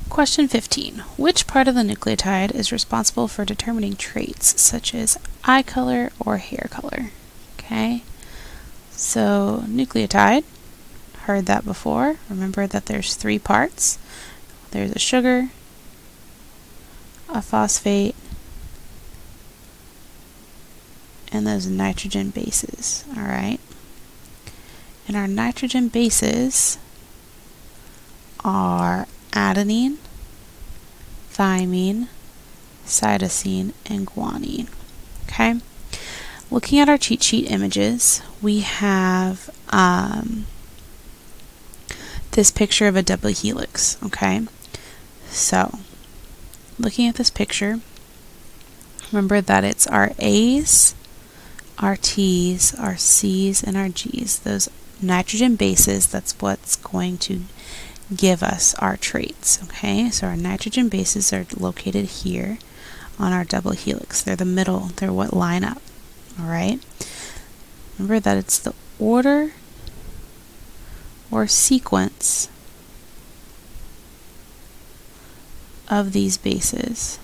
Question 15. Which part of the nucleotide is responsible for determining traits such as eye color or hair color? Okay, so nucleotide, heard that before. Remember that there's 3 parts. There's a sugar, a phosphate, and those nitrogen bases. Alright, and our nitrogen bases are adenine, thymine, cytosine, and guanine. Okay, looking at our cheat sheet images, we have this picture of a double helix. Okay, so looking at this picture, remember that it's our A's, our T's, our C's, and our G's. Those nitrogen bases, that's what's going to give us our traits. Okay, so our nitrogen bases are located here on our double helix. They're the middle, they're what line up. Alright, remember that it's the order or sequence of these bases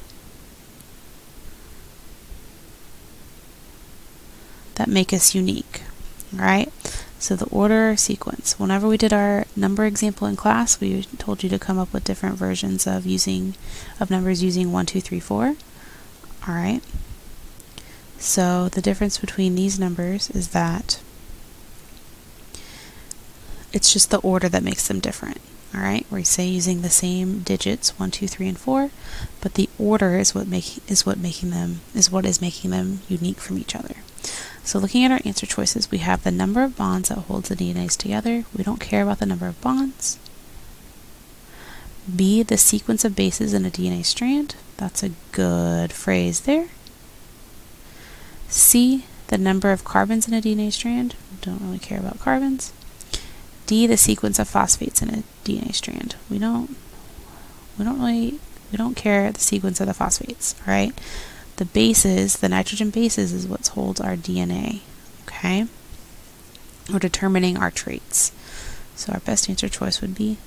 that make us unique. Alright, so the order or sequence. Whenever we did our number example in class, we told you to come up with different versions of numbers using 1, 2, 3, 4. Alright, so the difference between these numbers is that it's just the order that makes them different. Alright, we say using the same digits 1, 2, 3, and 4, but the order is what is making them unique from each other. So looking at our answer choices, we have the number of bonds that holds the DNAs together. We don't care about the number of bonds. B, the sequence of bases in a DNA strand. That's a good phrase there. C, the number of carbons in a DNA strand. Don't really care about carbons. D, the sequence of phosphates in a DNA strand. We don't care the sequence of the phosphates, all right? The bases, the nitrogen bases, is what holds our DNA, okay? Or determining our traits. So our best answer choice would be